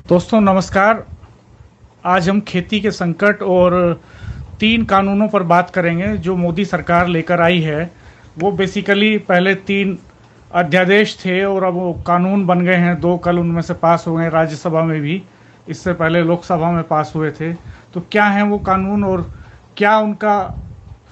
दोस्तों नमस्कार। आज हम खेती के संकट और 3 कानूनों पर बात करेंगे जो मोदी सरकार लेकर आई है। वो बेसिकली पहले 3 अध्यादेश थे और अब वो कानून बन गए हैं। 2 कल उनमें से पास हो गए राज्यसभा में भी, इससे पहले लोकसभा में पास हुए थे। तो क्या हैं वो कानून और क्या उनका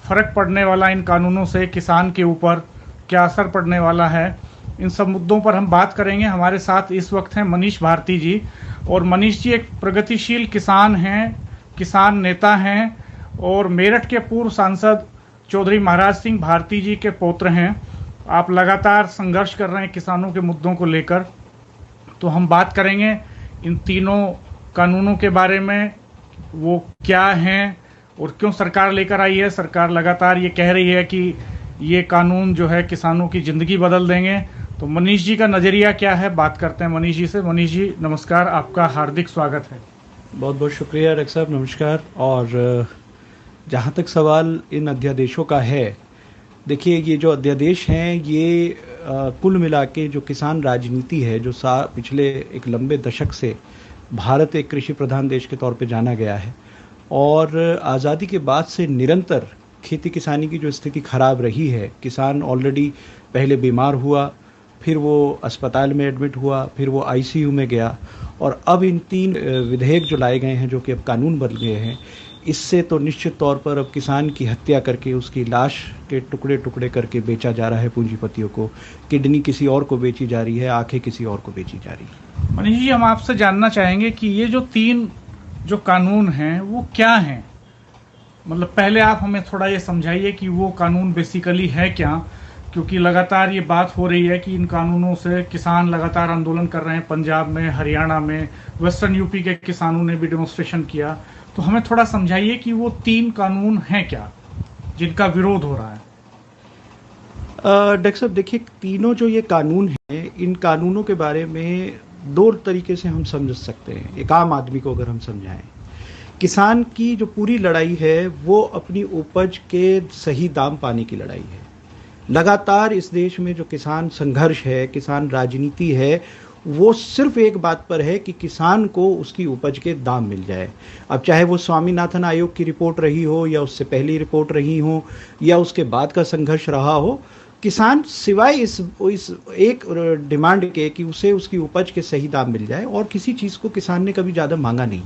फ़र्क पड़ने वाला, इन कानूनों से किसान के ऊपर क्या असर पड़ने वाला है, इन सब मुद्दों पर हम बात करेंगे। हमारे साथ इस वक्त हैं मनीष भारती जी। और मनीष जी एक प्रगतिशील किसान हैं, किसान नेता हैं और मेरठ के पूर्व सांसद चौधरी महाराज सिंह भारती जी के पौत्र हैं। आप लगातार संघर्ष कर रहे हैं किसानों के मुद्दों को लेकर। तो हम बात करेंगे इन तीनों कानूनों के बारे में, वो क्या हैं और क्यों सरकार लेकर आई है। सरकार लगातार ये कह रही है कि ये कानून जो है किसानों की ज़िंदगी बदल देंगे। तो मनीष जी का नज़रिया क्या है, बात करते हैं मनीष जी से। मनीष जी नमस्कार, आपका हार्दिक स्वागत है। बहुत बहुत शुक्रिया रख साहब, नमस्कार। और जहाँ तक सवाल इन अध्यादेशों का है, देखिए ये जो अध्यादेश हैं ये कुल मिला के जो किसान राजनीति है, जो पिछले एक लंबे दशक से भारत एक कृषि प्रधान देश के तौर पे जाना गया है और आज़ादी के बाद से निरंतर खेती किसानी की जो स्थिति खराब रही है, किसान ऑलरेडी पहले बीमार हुआ, फिर वो अस्पताल में एडमिट हुआ, फिर वो आईसीयू में गया और अब इन 3 विधेयक जो लाए गए हैं, जो कि अब कानून बन गए हैं, इससे तो निश्चित तौर पर अब किसान की हत्या करके उसकी लाश के टुकड़े टुकड़े करके बेचा जा रहा है पूंजीपतियों को। किडनी किसी और को बेची जा रही है, आंखें किसी और को बेची जा रही है। मनीष जी हम आपसे जानना चाहेंगे कि ये जो 3 जो कानून हैं वो क्या हैं। मतलब पहले आप हमें थोड़ा ये समझाइए कि वो कानून बेसिकली है क्या, क्योंकि लगातार ये बात हो रही है कि इन कानूनों से किसान लगातार आंदोलन कर रहे हैं। पंजाब में, हरियाणा में, वेस्टर्न यूपी के किसानों ने भी डेमोन्स्ट्रेशन किया। तो हमें थोड़ा समझाइए कि वो 3 कानून हैं क्या जिनका विरोध हो रहा है। डॉक्टर साहब देखिए, तीनों जो ये कानून हैं, इन कानूनों के बारे में 2 तरीके से हम समझ सकते हैं। एक आम आदमी को अगर हम समझाएं, किसान की जो पूरी लड़ाई है वो अपनी उपज के सही दाम पाने की लड़ाई है। लगातार इस देश में जो किसान संघर्ष है, किसान राजनीति है, वो सिर्फ एक बात पर है कि किसान को उसकी उपज के दाम मिल जाए। अब चाहे वो स्वामीनाथन आयोग की रिपोर्ट रही हो या उससे पहली रिपोर्ट रही हो या उसके बाद का संघर्ष रहा हो, किसान सिवाय इस एक डिमांड के कि उसे उसकी उपज के सही दाम मिल जाए और किसी चीज़ को किसान ने कभी ज़्यादा मांगा नहीं।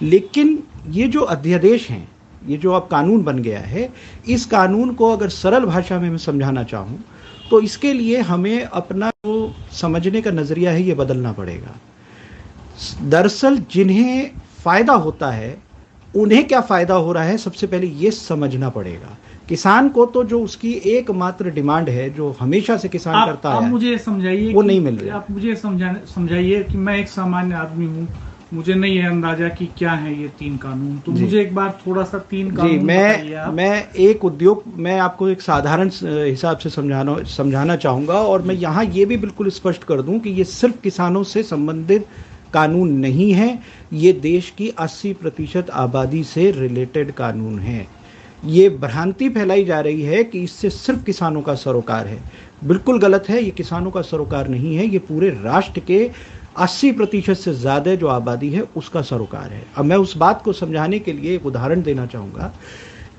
लेकिन ये जो अध्यादेश हैं, ये जो अब कानून बन गया है, इस कानून को अगर सरल भाषा में मैं समझाना चाहूँ तो इसके लिए हमें अपना जो समझने का नज़रिया है ये बदलना पड़ेगा। दरअसल जिन्हें फ़ायदा होता है उन्हें क्या फ़ायदा हो रहा है, सबसे पहले ये समझना पड़ेगा। किसान को तो जो उसकी एकमात्र डिमांड है, जो हमेशा से किसान करता है, आप मुझे समझाइए, वो नहीं मिल रहा। आप मुझे समझाइए कि मैं एक सामान्य आदमी हूँ, मुझे नहीं है अंदाजा कि क्या है ये 3 कानून। तो मुझे एक बार थोड़ा सा 3 कानून बताइए। मैं आपको एक साधारण हिसाब से समझाना चाहूँगा और मैं यहाँ ये भी बिल्कुल स्पष्ट कर दूँ कि ये सिर्फ किसानों से संबंधित कानून नहीं है, ये देश की 80% आबादी से रिलेटेड कानून है। ये भ्रांति फैलाई जा रही है कि इससे सिर्फ किसानों का सरोकार है। बिल्कुल गलत है, ये किसानों का सरोकार नहीं है, ये पूरे राष्ट्र के 80% से ज़्यादा जो आबादी है उसका सरोकार है। अब मैं उस बात को समझाने के लिए एक उदाहरण देना चाहूँगा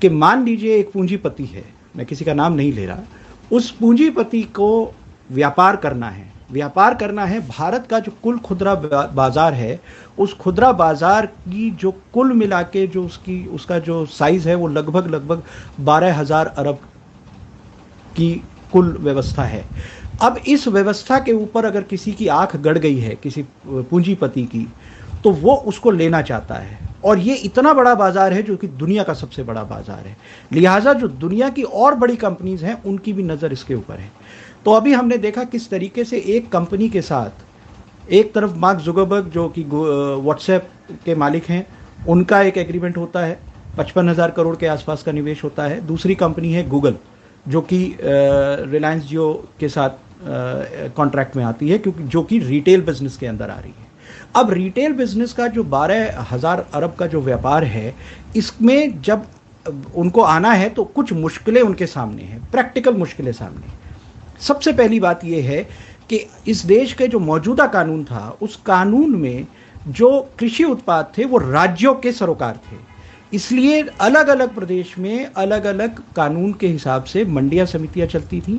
कि मान लीजिए एक पूंजीपति है, मैं किसी का नाम नहीं ले रहा, उस पूंजीपति को व्यापार करना है। भारत का जो कुल खुदरा बाज़ार है, उस खुदरा बाज़ार की जो कुल मिला के जो उसका जो साइज़ है वो लगभग 12,000 अरब की कुल व्यवस्था है। अब इस व्यवस्था के ऊपर अगर किसी की आंख गड़ गई है, किसी पूंजीपति की, तो वो उसको लेना चाहता है और ये इतना बड़ा बाजार है जो कि दुनिया का सबसे बड़ा बाजार है। लिहाजा जो दुनिया की और बड़ी कंपनीज हैं उनकी भी नज़र इसके ऊपर है। तो अभी हमने देखा किस तरीके से एक कंपनी के साथ एक तरफ मार्क जुकरबर्ग जो कि व्हाट्सएप के मालिक हैं, उनका एक एग्रीमेंट होता है, 55,000 करोड़ के आसपास का निवेश होता है। दूसरी कंपनी है गूगल जो कि रिलायंस जियो के साथ कॉन्ट्रैक्ट में आती है, क्योंकि जो कि रिटेल बिजनेस के अंदर आ रही है। अब रिटेल बिजनेस का जो 12,000 अरब का जो व्यापार है, इसमें जब उनको आना है तो कुछ मुश्किलें उनके सामने हैं, प्रैक्टिकल मुश्किलें सामने। सबसे पहली बात यह है कि इस देश के जो मौजूदा कानून था, उस कानून में जो कृषि उत्पाद थे वो राज्यों के सरोकार थे, इसलिए अलग अलग प्रदेश में अलग अलग कानून के हिसाब से मंडियां समितियां चलती थी।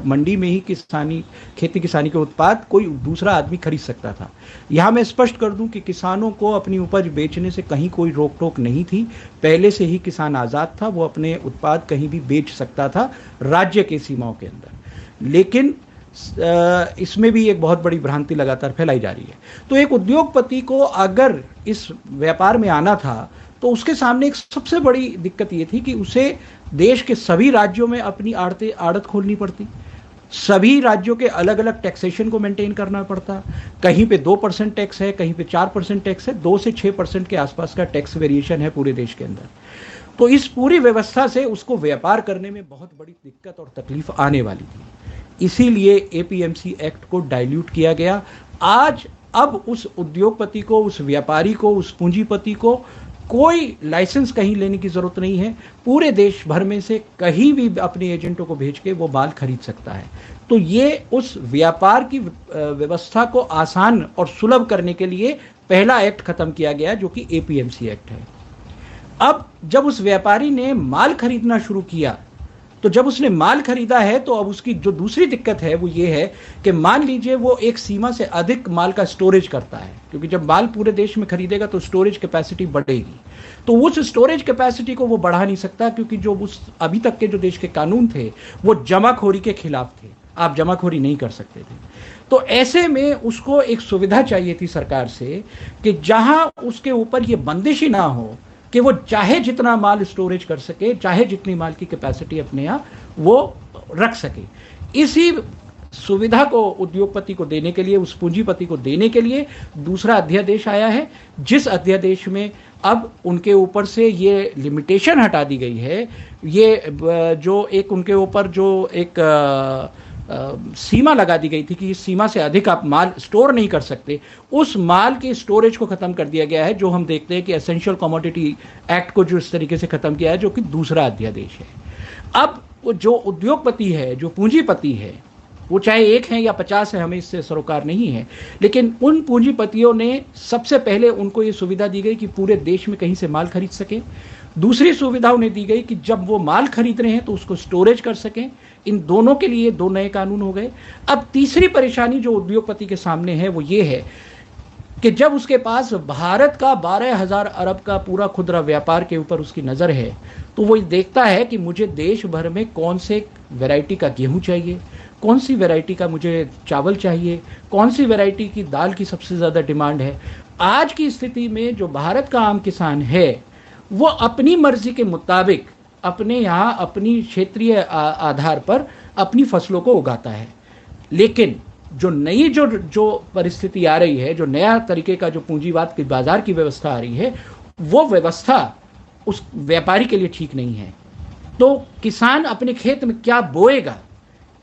मंडी में ही खेती किसानी के उत्पाद कोई दूसरा आदमी खरीद सकता था। यहां मैं स्पष्ट कर दूं कि किसानों को अपनी उपज बेचने से कहीं कोई रोक टोक नहीं थी। पहले से ही किसान आज़ाद था, वो अपने उत्पाद कहीं भी बेच सकता था राज्य के सीमाओं के अंदर। लेकिन इसमें भी एक बहुत बड़ी भ्रांति लगातार फैलाई जा रही है। तो एक उद्योगपति को अगर इस व्यापार में आना था तो उसके सामने एक सबसे बड़ी दिक्कत ये थी कि उसे देश के सभी राज्यों में अपनी आड़त खोलनी पड़ती, सभी राज्यों के अलग अलग टैक्सेशन को मेंटेन करना पड़ता। कहीं पे 2% टैक्स है, कहीं पे 4% टैक्स है, 2 से 6% के आसपास का टैक्स वेरिएशन है पूरे देश के अंदर। तो इस पूरी व्यवस्था से उसको व्यापार करने में बहुत बड़ी दिक्कत और तकलीफ आने वाली थी। इसीलिए एपीएमसी एक्ट को डाइल्यूट किया गया। अब उस उद्योगपति को, उस व्यापारी को, उस पूंजीपति को कोई लाइसेंस कहीं लेने की जरूरत नहीं है। पूरे देश भर में से कहीं भी अपने एजेंटों को भेज के वो माल खरीद सकता है। तो ये उस व्यापार की व्यवस्था को आसान और सुलभ करने के लिए पहला एक्ट खत्म किया गया, जो कि एपीएमसी एक्ट है। अब जब उस व्यापारी ने माल खरीदना शुरू किया, तो जब उसने माल खरीदा है तो अब उसकी जो दूसरी दिक्कत है वो ये है कि मान लीजिए वो एक सीमा से अधिक माल का स्टोरेज करता है, क्योंकि जब माल पूरे देश में खरीदेगा तो स्टोरेज कैपेसिटी बढ़ेगी। तो उस स्टोरेज कैपेसिटी को वो बढ़ा नहीं सकता, क्योंकि जो उस अभी तक के जो देश के कानून थे वो जमाखोरी के खिलाफ थे, आप जमाखोरी नहीं कर सकते थे। तो ऐसे में उसको एक सुविधा चाहिए थी सरकार से कि जहां उसके ऊपर ये बंदिश ही ना हो कि वो चाहे जितना माल स्टोरेज कर सके, चाहे जितनी माल की कैपेसिटी अपने यहाँ वो रख सके। इसी सुविधा को उद्योगपति को देने के लिए, उस पूंजीपति को देने के लिए दूसरा अध्यादेश आया है, जिस अध्यादेश में अब उनके ऊपर से ये लिमिटेशन हटा दी गई है। ये जो एक उनके ऊपर जो एक सीमा लगा दी गई थी कि इस सीमा से अधिक आप माल स्टोर नहीं कर सकते, उस माल के स्टोरेज को खत्म कर दिया गया है, जो हम देखते हैं कि एसेंशियल कमोडिटी एक्ट को जो इस तरीके से खत्म किया है, जो कि दूसरा अध्यादेश है। अब जो उद्योगपति है, जो पूंजीपति है, वो चाहे 1 है या 50 है, हमें इससे सरोकार नहीं है, लेकिन उन पूंजीपतियों ने सबसे पहले उनको ये सुविधा दी गई कि पूरे देश में कहीं से माल खरीद सके। दूसरी सुविधा उन्हें दी गई कि जब वो माल खरीद रहे हैं तो उसको स्टोरेज कर सकें। इन दोनों के लिए 2 नए कानून हो गए। अब तीसरी परेशानी जो उद्योगपति के सामने है वो ये है कि जब उसके पास भारत का 12,000 अरब का पूरा खुदरा व्यापार के ऊपर उसकी नज़र है, तो वो देखता है कि मुझे देश भर में कौन से वैरायटी का गेहूं चाहिए, कौन सी वैरायटी का मुझे चावल चाहिए, कौन सी वैरायटी की दाल की सबसे ज़्यादा डिमांड है। आज की स्थिति में जो भारत का आम किसान है वो अपनी मर्जी के मुताबिक अपने यहाँ अपनी क्षेत्रीय आधार पर अपनी फसलों को उगाता है। लेकिन जो नई जो परिस्थिति आ रही है, जो नया तरीके का जो पूंजीवाद की बाजार की व्यवस्था आ रही है, वो व्यवस्था उस व्यापारी के लिए ठीक नहीं है। तो किसान अपने खेत में क्या बोएगा,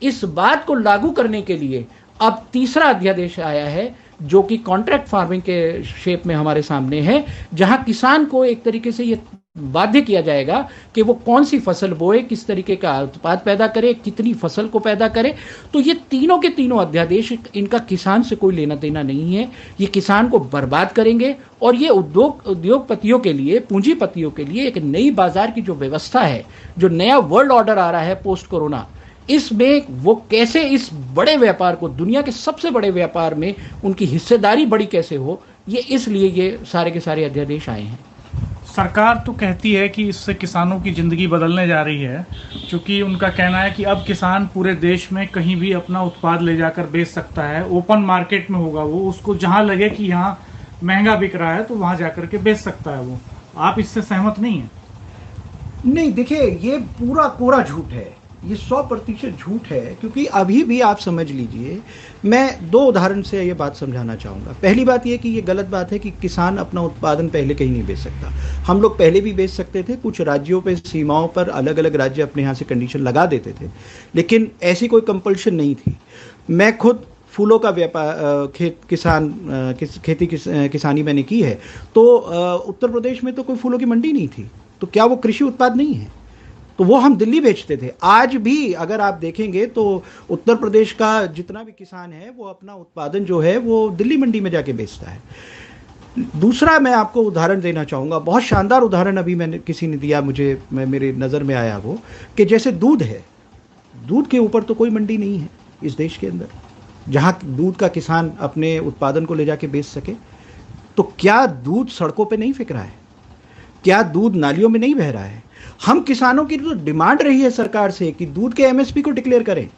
इस बात को लागू करने के लिए अब तीसरा अध्यादेश आया है, जो कि कॉन्ट्रैक्ट फार्मिंग के शेप में हमारे सामने है, जहां किसान को एक तरीके से ये बाध्य किया जाएगा कि वो कौन सी फसल बोए, किस तरीके का उत्पाद पैदा करे, कितनी फसल को पैदा करे। तो ये तीनों के तीनों अध्यादेश, इनका किसान से कोई लेना देना नहीं है, ये किसान को बर्बाद करेंगे। और ये उद्योगपतियों के लिए, पूंजीपतियों के लिए एक नई बाजार की जो व्यवस्था है, जो नया वर्ल्ड ऑर्डर आ रहा है पोस्ट कोरोना, इसमें वो कैसे इस बड़े व्यापार को, दुनिया के सबसे बड़े व्यापार में उनकी हिस्सेदारी बड़ी कैसे हो, ये इसलिए ये सारे के सारे अध्यादेश आए हैं। सरकार तो कहती है कि इससे किसानों की ज़िंदगी बदलने जा रही है, क्योंकि उनका कहना है कि अब किसान पूरे देश में कहीं भी अपना उत्पाद ले जाकर बेच सकता है। ओपन मार्केट में होगा वो, उसको जहां लगे कि यहाँ महंगा बिक रहा है तो वहां जाकर के बेच सकता है वो। आप इससे सहमत नहीं हैं? नहीं, देखिए, ये पूरा कोरा झूठ है, ये 100% झूठ है। क्योंकि अभी भी आप समझ लीजिए, मैं 2 उदाहरण से ये बात समझाना चाहूँगा। पहली बात ये कि ये गलत बात है कि किसान अपना उत्पादन पहले कहीं नहीं बेच सकता। हम लोग पहले भी बेच सकते थे, कुछ राज्यों पे, सीमाओं पर अलग अलग राज्य अपने यहाँ से कंडीशन लगा देते थे, लेकिन ऐसी कोई कंपल्शन नहीं थी। मैं खुद फूलों का व्यापार खेती किसानी मैंने की है, तो उत्तर प्रदेश में तो कोई फूलों की मंडी नहीं थी, तो क्या वो कृषि उत्पाद नहीं है? तो वो हम दिल्ली बेचते थे। आज भी अगर आप देखेंगे तो उत्तर प्रदेश का जितना भी किसान है वो अपना उत्पादन जो है वो दिल्ली मंडी में जाके बेचता है। दूसरा मैं आपको उदाहरण देना चाहूँगा, बहुत शानदार उदाहरण अभी मैंने किसी ने दिया मुझे, मेरे नज़र में आया वो, कि जैसे दूध है, दूध के ऊपर तो कोई मंडी नहीं है इस देश के अंदर जहाँ दूध का किसान अपने उत्पादन को ले जाके बेच सके। तो क्या दूध सड़कों पे नहीं फिक रहा है? क्या दूध नालियों में नहीं बह रहा है? हम किसानों की तो डिमांड रही है सरकार से कि दूध के एमएसपी को डिक्लेयर करें,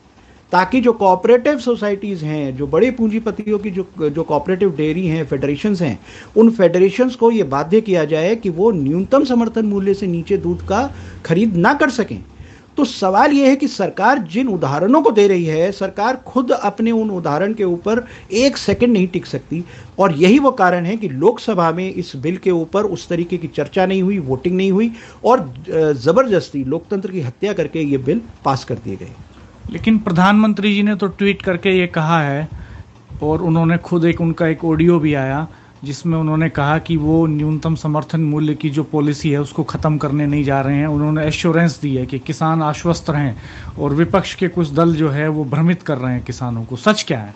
ताकि जो कोऑपरेटिव सोसाइटीज़ हैं, जो बड़े पूंजीपतियों की जो कोऑपरेटिव डेयरी हैं, फेडरेशंस हैं, उन फेडरेशंस को ये बाध्य किया जाए कि वो न्यूनतम समर्थन मूल्य से नीचे दूध का खरीद ना कर सकें। तो सवाल ये है कि सरकार जिन उदाहरणों को दे रही है, सरकार खुद अपने उन उदाहरण के ऊपर एक सेकंड नहीं टिक सकती, और यही वो कारण है कि लोकसभा में इस बिल के ऊपर उस तरीके की चर्चा नहीं हुई, वोटिंग नहीं हुई, और ज़बरदस्ती लोकतंत्र की हत्या करके ये बिल पास कर दिए गए। लेकिन प्रधानमंत्री जी ने तो ट्वीट करके ये कहा है, और उन्होंने खुद उनका एक ऑडियो भी आया जिसमें उन्होंने कहा कि वो न्यूनतम समर्थन मूल्य की जो पॉलिसी है उसको ख़त्म करने नहीं जा रहे हैं। उन्होंने एश्योरेंस दी है कि किसान आश्वस्त रहें, और विपक्ष के कुछ दल जो है वो भ्रमित कर रहे हैं किसानों को। सच क्या है?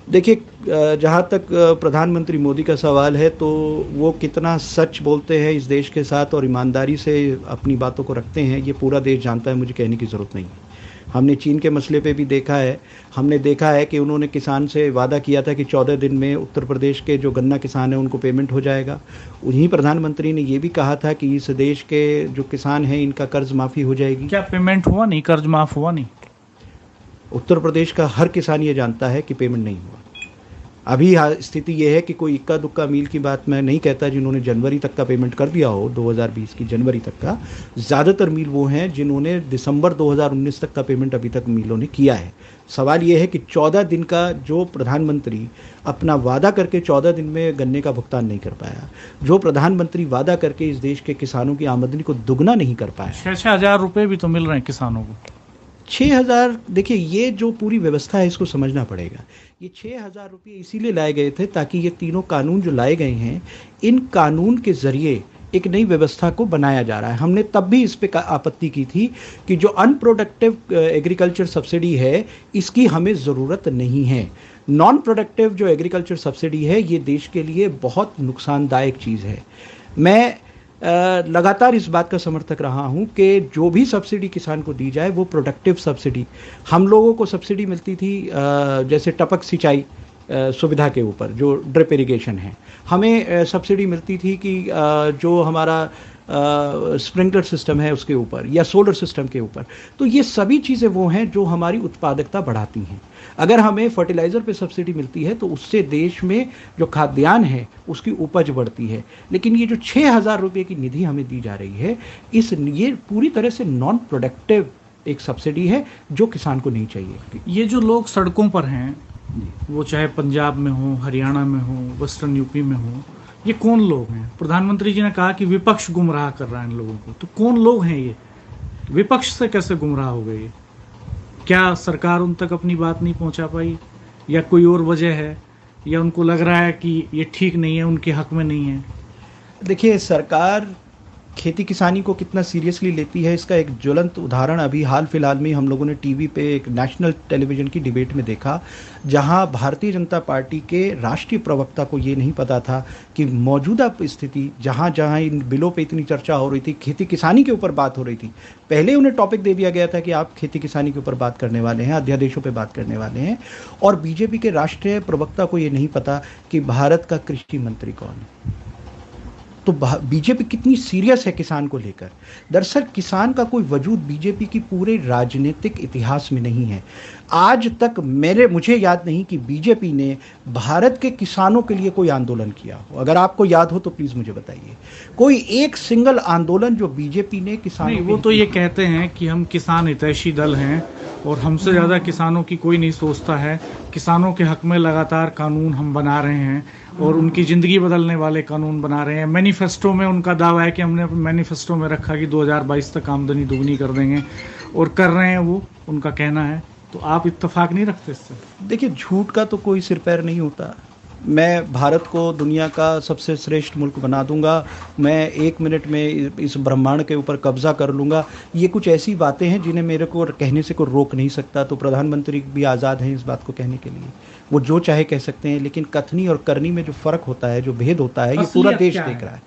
देखिए, जहाँ तक प्रधानमंत्री मोदी का सवाल है, तो वो कितना सच बोलते हैं इस देश के साथ और ईमानदारी से अपनी बातों को रखते हैं, ये पूरा देश जानता है, मुझे कहने की ज़रूरत नहीं है। हमने चीन के मसले पे भी देखा है, हमने देखा है कि उन्होंने किसान से वादा किया था कि 14 दिन में उत्तर प्रदेश के जो गन्ना किसान हैं उनको पेमेंट हो जाएगा। उन्हीं प्रधानमंत्री ने ये भी कहा था कि इस देश के जो किसान हैं इनका कर्ज माफ़ी हो जाएगी। क्या पेमेंट हुआ? नहीं, कर्ज माफ़ हुआ नहीं। उत्तर प्रदेश का हर किसान ये जानता है कि पेमेंट नहीं हुआ। अभी स्थिति ये है कि कोई इक्का दुक्का मील की बात मैं नहीं कहता जिन्होंने जनवरी तक का पेमेंट कर दिया हो, 2020 की जनवरी तक का। ज़्यादातर मील वो हैं जिन्होंने दिसंबर 2019 तक का पेमेंट अभी तक मीलों ने किया है। सवाल ये है कि 14 दिन का जो प्रधानमंत्री अपना वादा करके 14 दिन में गन्ने का भुगतान नहीं कर पाया, जो प्रधानमंत्री वादा करके इस देश के किसानों की आमदनी को दुगना नहीं कर पाया। 6,000 रुपये भी तो मिल रहे हैं किसानों को। 6,000, देखिए ये जो पूरी व्यवस्था है इसको समझना पड़ेगा। ये 6,000 रुपये इसीलिए लाए गए थे ताकि ये तीनों कानून जो लाए गए हैं, इन कानून के जरिए एक नई व्यवस्था को बनाया जा रहा है। हमने तब भी इस पे आपत्ति की थी कि जो अनप्रोडक्टिव एग्रीकल्चर सब्सिडी है इसकी हमें ज़रूरत नहीं है। नॉन प्रोडक्टिव जो एग्रीकल्चर सब्सिडी है ये देश के लिए बहुत नुकसानदायक चीज़ है। मैं लगातार इस बात का समर्थक रहा हूं कि जो भी सब्सिडी किसान को दी जाए वो प्रोडक्टिव सब्सिडी। हम लोगों को सब्सिडी मिलती थी जैसे टपक सिंचाई सुविधा के ऊपर, जो ड्रिप इरिगेशन है, हमें सब्सिडी मिलती थी कि जो हमारा स्प्रिंकलर सिस्टम है उसके ऊपर या सोलर सिस्टम के ऊपर। तो ये सभी चीज़ें वो हैं जो हमारी उत्पादकता बढ़ाती हैं। अगर हमें फर्टिलाइज़र पे सब्सिडी मिलती है तो उससे देश में जो खाद्यान्न है उसकी उपज बढ़ती है। लेकिन ये जो 6,000 रुपये की निधि हमें दी जा रही है, ये पूरी तरह से नॉन प्रोडक्टिव एक सब्सिडी है जो किसान को नहीं चाहिए। ये जो लोग सड़कों पर हैं, वो चाहे पंजाब में हो, हरियाणा में हो, वेस्टर्न यूपी में हो, ये कौन लोग हैं? प्रधानमंत्री जी ने कहा कि विपक्ष गुमराह कर रहा है इन लोगों को, तो कौन लोग हैं ये? विपक्ष से कैसे गुमराह हो गए? क्या सरकार उन तक अपनी बात नहीं पहुंचा पाई, या कोई और वजह है, या उनको लग रहा है कि ये ठीक नहीं है, उनके हक में नहीं है? देखिए, सरकार खेती किसानी को कितना सीरियसली लेती है इसका एक ज्वलंत उदाहरण अभी हाल फिलहाल में हम लोगों ने टीवी पे एक नेशनल टेलीविज़न की डिबेट में देखा, जहां भारतीय जनता पार्टी के राष्ट्रीय प्रवक्ता को ये नहीं पता था कि मौजूदा स्थिति जहां जहां इन बिलों पे इतनी चर्चा हो रही थी, खेती किसानी के ऊपर बात हो रही थी, पहले उन्हें टॉपिक दे दिया गया था कि आप खेती किसानी के ऊपर बात करने वाले हैं, अध्यादेशों पर बात करने वाले हैं, और बीजेपी के राष्ट्रीय प्रवक्ता को ये नहीं पता कि भारत का कृषि मंत्री कौन है। तो बीजेपी कितनी सीरियस है किसान को लेकर। दरअसल किसान का कोई वजूद बीजेपी की पूरे राजनीतिक इतिहास में नहीं है। आज तक मुझे याद नहीं कि बीजेपी ने भारत के किसानों के लिए कोई आंदोलन किया हो। अगर आपको याद हो तो प्लीज़ मुझे बताइए, कोई एक सिंगल आंदोलन जो बीजेपी ने किसानों नहीं, वो तो ये कहते हैं कि हम किसान हितैषी दल हैं और हमसे ज़्यादा किसानों की कोई नहीं सोचता है। किसानों के हक में लगातार कानून हम बना रहे हैं और उनकी ज़िंदगी बदलने वाले कानून बना रहे हैं। मैनिफेस्टो में उनका दावा है कि हमने मैनिफेस्टो में रखा कि 2022 तक आमदनी दुगनी कर देंगे, और कर रहे हैं, वो उनका कहना है। तो आप इत्तेफाक नहीं रखते इससे? देखिए, झूठ का तो कोई सिर पैर नहीं होता। मैं भारत को दुनिया का सबसे श्रेष्ठ मुल्क बना दूंगा, मैं 1 मिनट में इस ब्रह्मांड के ऊपर कब्जा कर लूँगा, ये कुछ ऐसी बातें हैं जिन्हें मेरे को कहने से कोई रोक नहीं सकता। तो प्रधानमंत्री भी आज़ाद हैं इस बात को कहने के लिए। वो जो चाहे कह सकते हैं, लेकिन कथनी और करनी में जो फर्क होता है, जो भेद होता है, ये पूरा देश देख रहा है।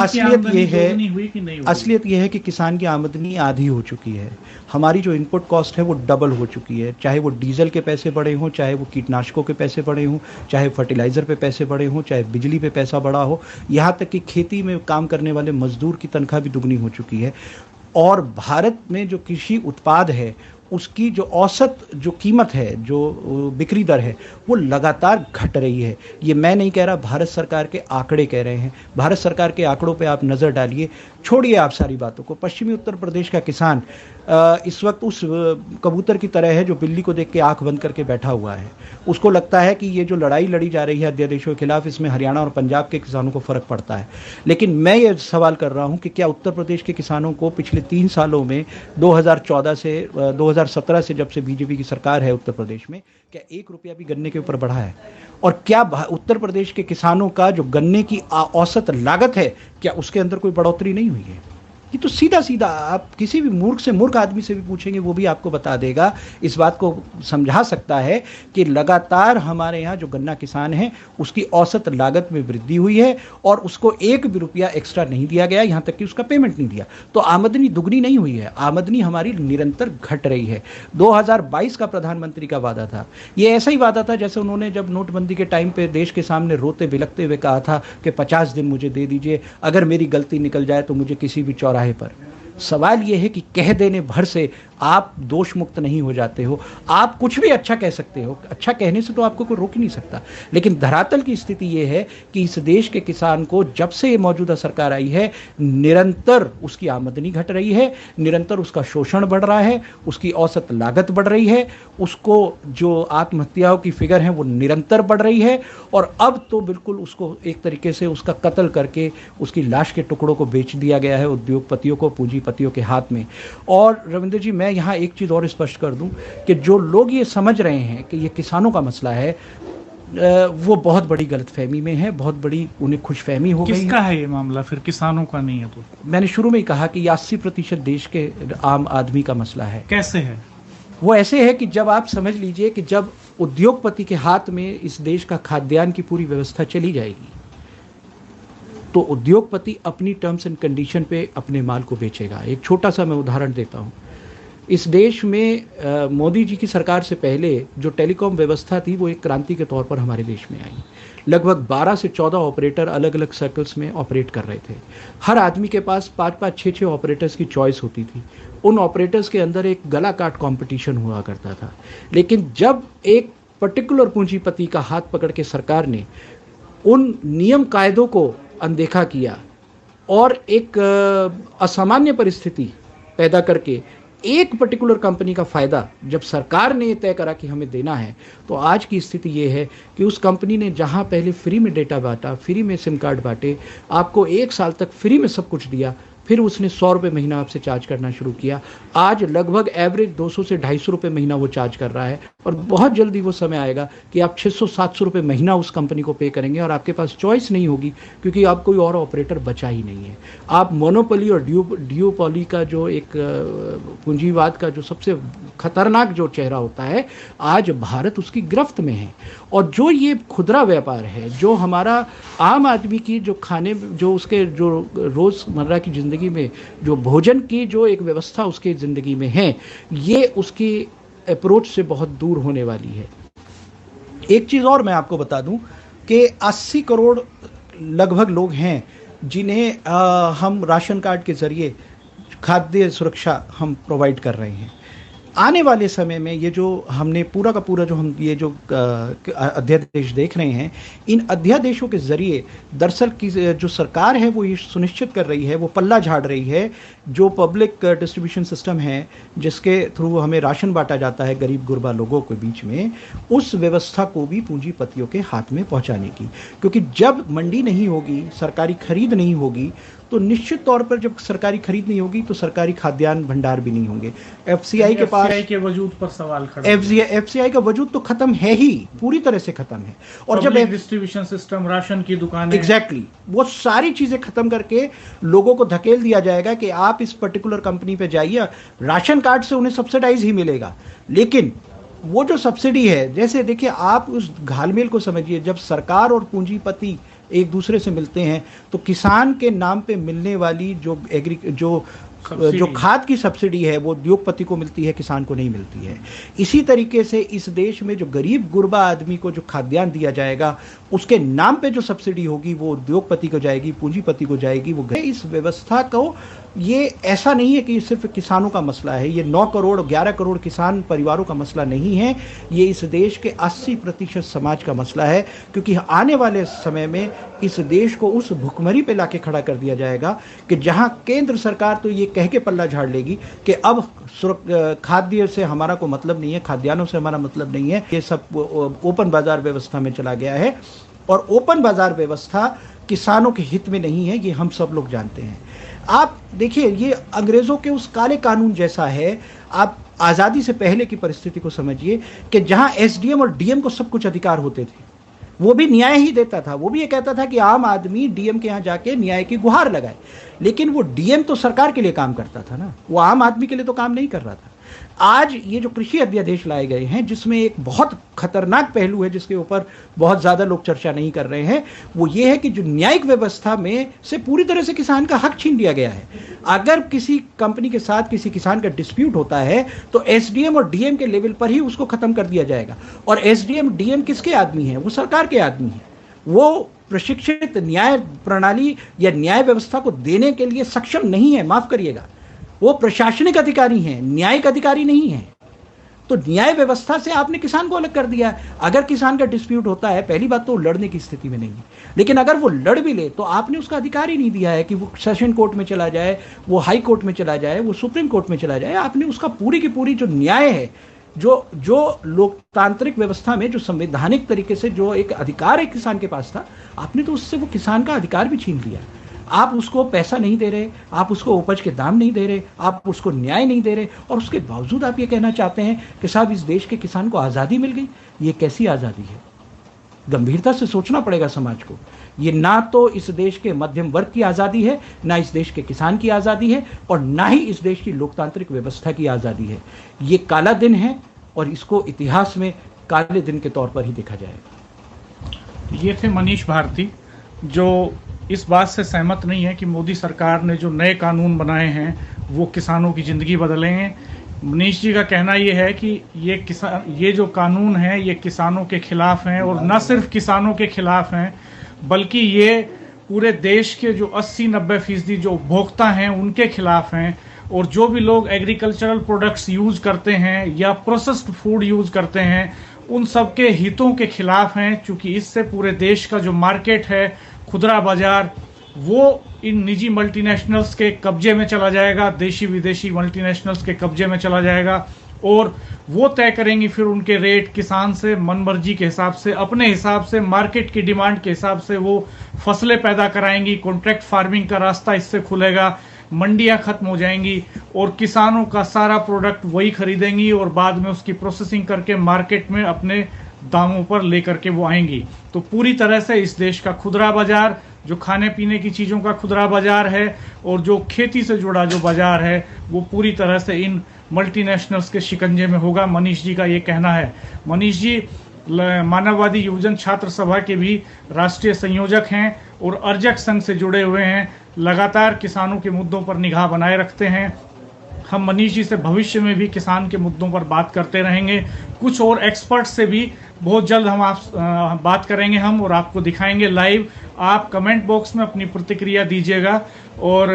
असलियत ये है, असलियत ये है कि किसान की आमदनी आधी हो चुकी है। हमारी जो इनपुट कॉस्ट है वो डबल हो चुकी है, चाहे वो डीजल के पैसे बढ़े हों, चाहे वो कीटनाशकों के पैसे बढ़े हों, चाहे फर्टिलाइज़र पे पैसे बढ़े हों, चाहे बिजली पे पैसा बढ़ा हो, यहाँ तक कि खेती में काम करने वाले मजदूर की तनख्वाह भी दुगनी हो चुकी है। और भारत में जो कृषि उत्पाद है उसकी जो औसत जो कीमत है, जो बिक्री दर है, वो लगातार घट रही है। ये मैं नहीं कह रहा, भारत सरकार के आंकड़े कह रहे हैं। भारत सरकार के आंकड़ों पे आप नज़र डालिए, छोड़िए आप सारी बातों को। पश्चिमी उत्तर प्रदेश का किसान इस वक्त उस कबूतर की तरह है जो बिल्ली को देख के आंख बंद करके बैठा हुआ है। उसको लगता है कि ये जो लड़ाई लड़ी जा रही है अध्यादेशों के खिलाफ, इसमें हरियाणा और पंजाब के किसानों को फ़र्क पड़ता है। लेकिन मैं ये सवाल कर रहा हूँ कि क्या उत्तर प्रदेश के किसानों को पिछले 3 सालों में 2014 से 2017 से, जब से बीजेपी की सरकार है उत्तर प्रदेश में, क्या 1 रुपया भी गन्ने के ऊपर बढ़ा है? और क्या उत्तर प्रदेश के किसानों का जो गन्ने की औसत लागत है, क्या उसके अंदर कोई बढ़ोतरी नहीं हुई है? ये तो सीधा सीधा आप किसी भी मूर्ख से मूर्ख आदमी से भी पूछेंगे, वो भी आपको बता देगा, इस बात को समझा सकता है कि लगातार हमारे यहाँ जो गन्ना किसान है उसकी औसत लागत में वृद्धि हुई है और उसको 1 भी रुपया एक्स्ट्रा नहीं दिया गया, यहाँ तक कि उसका पेमेंट नहीं दिया। तो आमदनी दुगनी नहीं हुई है, आमदनी हमारी निरंतर घट रही है। 2022 का प्रधानमंत्री का वादा था, ये ऐसा ही वादा था जैसे उन्होंने जब नोटबंदी के टाइम पे देश के सामने रोते बिलखते हुए कहा था कि 50 दिन मुझे दे दीजिए, अगर मेरी गलती निकल जाए तो मुझे किसी भी चौराहे पर। सवाल यह है कि कह देने भर से आप दोष मुक्त नहीं हो जाते हो। आप कुछ भी अच्छा कह सकते हो, अच्छा कहने से तो आपको कोई रोक ही नहीं सकता, लेकिन धरातल की स्थिति यह है कि इस देश के किसान को जब से ये मौजूदा सरकार आई है, निरंतर उसकी आमदनी घट रही है, निरंतर उसका शोषण बढ़ रहा है, उसकी औसत लागत बढ़ रही है, उसको जो आत्महत्याओं की फिगर है वो निरंतर बढ़ रही है, और अब तो बिल्कुल उसको एक तरीके से उसका कत्ल करके उसकी लाश के टुकड़ों को बेच दिया गया है उद्योगपतियों को, पूंजीपतियों के हाथ में। और रविंद्र जी, मैं यहाँ एक चीज़ और स्पष्ट कर दूं कि जो लोग ये समझ रहे हैं कि ये किसानों का मसला है, वो बहुत बड़ी गलतफहमी में है, बहुत बड़ी उन्हें खुशफहमी हो गई है। किसका है ये मामला फिर, किसानों का नहीं है? तो मैंने शुरू में ही कहा कि 80% देश के आम आदमी का मसला है। कैसे है वो? ऐसे है कि जब आप समझ लीजिए कि जब उद्योगपति के हाथ में इस देश का खाद्यान्न की पूरी व्यवस्था चली जाएगी, तो उद्योगपति अपनी टर्म्स एंड कंडीशन पे अपने माल को बेचेगा। एक छोटा सा मैं उदाहरण देता हूँ। इस देश में मोदी जी की सरकार से पहले जो टेलीकॉम व्यवस्था थी वो एक क्रांति के तौर पर हमारे देश में आई। लगभग 12 से 14 ऑपरेटर अलग अलग सर्कल्स में ऑपरेट कर रहे थे। हर आदमी के पास 5-5, 6-6 ऑपरेटर्स की चॉइस होती थी। उन ऑपरेटर्स के अंदर एक गला काट कॉम्पिटिशन हुआ करता था। लेकिन जब एक पर्टिकुलर पूंजीपति का हाथ पकड़ के सरकार ने उन नियम कायदों को अनदेखा किया और एक असामान्य परिस्थिति पैदा करके एक पर्टिकुलर कंपनी का फ़ायदा जब सरकार ने तय करा कि हमें देना है, तो आज की स्थिति ये है कि उस कंपनी ने जहां पहले फ्री में डेटा बांटा, फ्री में सिम कार्ड बांटे, आपको 1 साल तक फ्री में सब कुछ दिया, फिर उसने 100 रुपये महीना आपसे चार्ज करना शुरू किया। आज लगभग एवरेज 200 से 250 रुपये महीना वो चार्ज कर रहा है, और बहुत जल्दी वो समय आएगा कि आप 600-700 रुपये महीना उस कंपनी को पे करेंगे और आपके पास चॉइस नहीं होगी, क्योंकि आप कोई और ऑपरेटर बचा ही नहीं है। आप मोनोपोली और ड्यूपोली का जो एक पूंजीवाद का जो सबसे खतरनाक जो चेहरा होता है, आज भारत उसकी गिरफ्त में है। और जो ये खुदरा व्यापार है, जो हमारा आम आदमी की जो खाने, जो उसके जो रोज़मर्रा की ज़िंदगी में जो भोजन की जो एक व्यवस्था उसके ज़िंदगी में है, ये उसकी अप्रोच से बहुत दूर होने वाली है। एक चीज़ और मैं आपको बता दूं कि 80 करोड़ लगभग लोग हैं जिन्हें हम राशन कार्ड के ज़रिए खाद्य सुरक्षा हम प्रोवाइड कर रहे हैं। आने वाले समय में ये जो हमने पूरा का पूरा जो हम ये जो अध्यादेश देख रहे हैं, इन अध्यादेशों के ज़रिए दरअसल की जो सरकार है वो ये सुनिश्चित कर रही है, वो पल्ला झाड़ रही है, जो पब्लिक डिस्ट्रीब्यूशन सिस्टम है जिसके थ्रू हमें राशन बांटा जाता है गरीब गुरबा लोगों के बीच में, उस व्यवस्था को भी पूंजीपतियों के हाथ में पहुंचाने की। क्योंकि जब मंडी नहीं होगी, सरकारी खरीद नहीं होगी, तो निश्चित तौर पर जब सरकारी खरीद नहीं होगी तो सरकारी खाद्यान्न भंडार भी नहीं होंगे। एफसीआई के पास के वजूद पर सवाल खड़ा, एफसीआई का वजूद तो खत्म है ही, पूरी तरह से खत्म है। और जब डिस्ट्रीब्यूशन सिस्टम, राशन की दुकानें, एग्जैक्टली वो सारी चीजें खत्म करके लोगों को धकेल दिया जाएगा कि आप इस पर्टिकुलर कंपनी पे जाइए, राशन कार्ड से उन्हें सब्सिडाइज ही मिलेगा, लेकिन वो जो सब्सिडी है, जैसे देखिए आप उस घालमेल को समझिए, जब सरकार और पूंजीपति एक दूसरे से मिलते हैं तो किसान के नाम पे मिलने वाली जो खाद की सब्सिडी है वो उद्योगपति को मिलती है, किसान को नहीं मिलती है। इसी तरीके से इस देश में जो गरीब गुरबा आदमी को जो खाद्यान्न दिया जाएगा उसके नाम पे जो सब्सिडी होगी वो उद्योगपति को जाएगी, पूंजीपति को जाएगी। वो इस व्यवस्था को, ये ऐसा नहीं है कि ये सिर्फ किसानों का मसला है, ये 9 करोड़ 11 करोड़ किसान परिवारों का मसला नहीं है, ये इस देश के 80% समाज का मसला है। क्योंकि आने वाले समय में इस देश को उस भुखमरी पे लाके खड़ा कर दिया जाएगा कि जहां केंद्र सरकार तो ये कह के पल्ला झाड़ लेगी कि अब खाद्य से हमारा को मतलब नहीं है, खाद्यान्नों से हमारा मतलब नहीं है, ये सब ओपन बाजार व्यवस्था में चला गया है। और ओपन बाजार व्यवस्था किसानों के हित में नहीं है, ये हम सब लोग जानते हैं। आप देखिए, ये अंग्रेजों के उस काले कानून जैसा है। आप आज़ादी से पहले की परिस्थिति को समझिए कि जहां एसडीएम और डीएम को सब कुछ अधिकार होते थे, वो भी न्याय ही देता था। वो भी ये कहता था कि आम आदमी डीएम के यहाँ जाके न्याय की गुहार लगाए, लेकिन वो डीएम तो सरकार के लिए काम करता था ना, वो आम आदमी के लिए तो काम नहीं कर रहा था। आज ये जो कृषि अध्यादेश लाए गए हैं, जिसमें एक बहुत खतरनाक पहलू है जिसके ऊपर बहुत ज्यादा लोग चर्चा नहीं कर रहे हैं, वो ये है कि जो न्यायिक व्यवस्था में से पूरी तरह से किसान का हक छीन लिया गया है। अगर किसी कंपनी के साथ किसी किसान का डिस्प्यूट होता है तो एसडीएम और डीएम के लेवल पर ही उसको खत्म कर दिया जाएगा। और एसडीएम डीएम किसके आदमी हैं? वो सरकार के आदमी हैं। वो प्रशिक्षित न्याय प्रणाली या न्याय व्यवस्था को देने के लिए सक्षम नहीं है, माफ करिएगा। वो प्रशासनिक अधिकारी हैं, न्यायिक अधिकारी नहीं हैं। तो न्याय व्यवस्था से आपने किसान को अलग कर दिया है। अगर किसान का डिस्प्यूट होता है, पहली बात तो वो लड़ने की स्थिति में नहीं है, लेकिन अगर वो लड़ भी ले तो आपने उसका अधिकार ही नहीं दिया है कि वो सेशन कोर्ट में चला जाए, वो हाई कोर्ट में चला जाए, वो सुप्रीम कोर्ट में चला जाए। आपने उसका पूरी की पूरी जो न्याय है, जो लोकतांत्रिक व्यवस्था में जो संवैधानिक तरीके से जो एक अधिकार है किसान के पास था, आपने तो उससे वो किसान का अधिकार भी छीन लिया। आप उसको पैसा नहीं दे रहे, आप उसको उपज के दाम नहीं दे रहे, आप उसको न्याय नहीं दे रहे, और उसके बावजूद आप ये कहना चाहते हैं कि साहब इस देश के किसान को आज़ादी मिल गई। ये कैसी आज़ादी है? गंभीरता से सोचना पड़ेगा समाज को। ये ना तो इस देश के मध्यम वर्ग की आज़ादी है, ना इस देश के किसान की आज़ादी है, और ना ही इस देश की लोकतांत्रिक व्यवस्था की आज़ादी है। ये काला दिन है और इसको इतिहास में काले दिन के तौर पर ही देखा जाएगा। ये थे मनीष भारती, जो इस बात से सहमत नहीं है कि मोदी सरकार ने जो नए कानून बनाए हैं वो किसानों की ज़िंदगी बदलेंगे। मनीष जी का कहना ये है कि ये जो कानून है ये किसानों के खिलाफ हैं, और न सिर्फ किसानों के खिलाफ हैं बल्कि ये पूरे देश के जो 80-90% जो उपभोक्ता हैं उनके खिलाफ हैं। और जो भी लोग एग्रीकल्चरल प्रोडक्ट्स यूज़ करते हैं या प्रोसेस्ड फूड यूज़ करते हैं, उन सब के हितों के खिलाफ हैं। चूँकि इससे पूरे देश का जो मार्केट है, खुदरा बाजार, वो इन निजी मल्टीनेशनल्स के कब्जे में चला जाएगा, देशी विदेशी मल्टीनेशनल्स के कब्जे में चला जाएगा, और वो तय करेंगी फिर उनके रेट किसान से मनमर्जी के हिसाब से, अपने हिसाब से, मार्केट की डिमांड के हिसाब से वो फसलें पैदा कराएंगी। कॉन्ट्रैक्ट फार्मिंग का रास्ता इससे खुलेगा, मंडियां खत्म हो जाएंगी और किसानों का सारा प्रोडक्ट वही खरीदेंगी और बाद में उसकी प्रोसेसिंग करके मार्केट में अपने दामों पर लेकर के वो आएंगी। तो पूरी तरह से इस देश का खुदरा बाजार, जो खाने पीने की चीज़ों का खुदरा बाजार है और जो खेती से जुड़ा जो बाजार है, वो पूरी तरह से इन मल्टीनेशनल्स के शिकंजे में होगा। मनीष जी का ये कहना है। मनीष जी मानववादी युवजन छात्र सभा के भी राष्ट्रीय संयोजक हैं और अर्जक संघ से जुड़े हुए हैं, लगातार किसानों के मुद्दों पर निगाह बनाए रखते हैं। हम मनीष जी से भविष्य में भी किसान के मुद्दों पर बात करते रहेंगे। कुछ और एक्सपर्ट से भी बहुत जल्द हम आप बात करेंगे हम, और आपको दिखाएंगे लाइव। आप कमेंट बॉक्स में अपनी प्रतिक्रिया दीजिएगा, और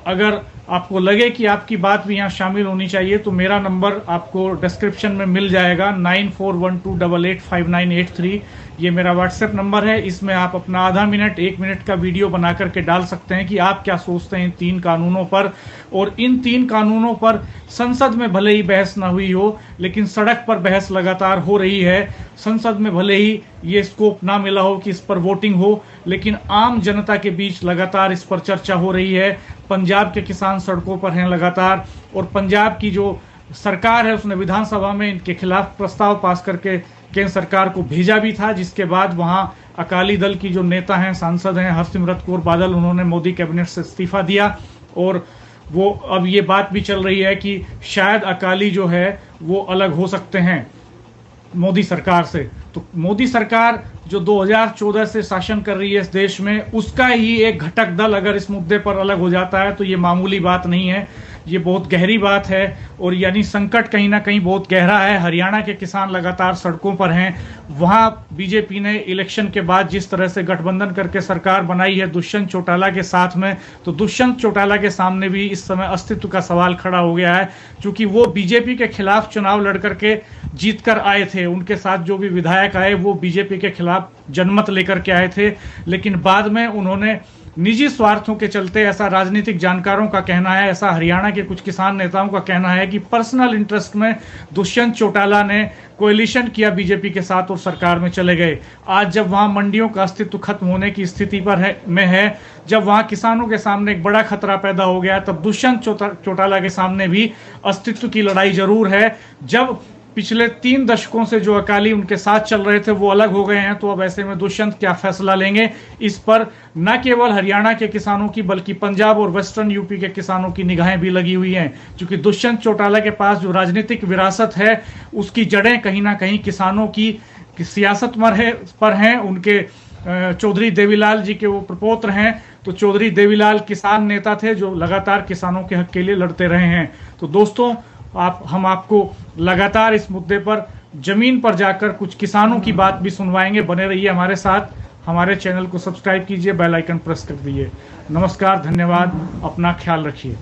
अगर आपको लगे कि आपकी बात भी यहाँ शामिल होनी चाहिए तो मेरा नंबर आपको डिस्क्रिप्शन में मिल जाएगा, 9412885983। ये मेरा व्हाट्सएप नंबर है। इसमें आप अपना आधा मिनट 1 मिनट का वीडियो बना करके डाल सकते हैं कि आप क्या सोचते हैं इन 3 कानूनों पर। और इन 3 कानूनों पर संसद में भले ही बहस ना हुई हो, लेकिन सड़क पर बहस लगातार हो रही है। संसद में भले ही ये स्कोप ना मिला हो कि इस पर वोटिंग हो, लेकिन आम जनता के बीच लगातार इस पर चर्चा हो रही है। पंजाब के किसान सड़कों पर हैं लगातार, और पंजाब की जो सरकार है उसने विधानसभा में इनके खिलाफ प्रस्ताव पास करके केंद्र सरकार को भेजा भी था, जिसके बाद वहां अकाली दल की जो नेता हैं, सांसद हैं हरसिमरत कौर बादल, उन्होंने मोदी कैबिनेट से इस्तीफा दिया। और वो अब ये बात भी चल रही है कि शायद अकाली जो है वो अलग हो सकते हैं। मोदी सरकार से। तो मोदी सरकार जो 2014 से शासन कर रही है इस देश में, उसका ही एक घटक दल अगर इस मुद्दे पर अलग हो जाता है तो ये मामूली बात नहीं है, ये बहुत गहरी बात है। और यानी संकट कहीं ना कहीं बहुत गहरा है। हरियाणा के किसान लगातार सड़कों पर हैं। वहां बीजेपी ने इलेक्शन के बाद जिस तरह से गठबंधन करके सरकार बनाई है दुष्यंत चौटाला के साथ में, तो दुष्यंत चौटाला के सामने भी इस समय अस्तित्व का सवाल खड़ा हो गया है, क्योंकि वो बीजेपी के खिलाफ चुनाव लड़ करके जीत कर आए थे। उनके साथ जो भी विधायक आए वो बीजेपी के खिलाफ जनमत लेकर के आए थे, लेकिन बाद में उन्होंने निजी स्वार्थों के चलते, ऐसा राजनीतिक जानकारों का कहना है, ऐसा हरियाणा के कुछ किसान नेताओं का कहना है कि पर्सनल इंटरेस्ट में दुष्यंत चौटाला ने कोएलिशन किया बीजेपी के साथ और सरकार में चले गए। आज जब वहां मंडियों का अस्तित्व खत्म होने की स्थिति में है, जब वहां किसानों के सामने एक बड़ा खतरा पैदा हो गया, तब दुष्यंत चौटाला के सामने भी अस्तित्व की लड़ाई जरूर है। जब पिछले 3 दशकों से जो अकाली उनके साथ चल रहे थे वो अलग हो गए हैं, तो अब ऐसे में दुष्यंत क्या फैसला लेंगे, इस पर न केवल हरियाणा के किसानों की बल्कि पंजाब और वेस्टर्न यूपी के किसानों की निगाहें भी लगी हुई हैं। क्योंकि दुष्यंत चौटाला के पास जो राजनीतिक विरासत है उसकी जड़ें कहीं ना कहीं किसानों की सियासत पर हैं। उनके चौधरी देवीलाल जी के वो प्रपोत्र हैं, तो चौधरी देवीलाल किसान नेता थे जो लगातार किसानों के हक के लिए लड़ते रहे हैं। तो दोस्तों, हम आपको लगातार इस मुद्दे पर जमीन पर जाकर कुछ किसानों की बात भी सुनवाएंगे। बने रहिए हमारे साथ, हमारे चैनल को सब्सक्राइब कीजिए, बेल आइकन प्रेस कर दीजिए। नमस्कार, धन्यवाद, अपना ख्याल रखिए।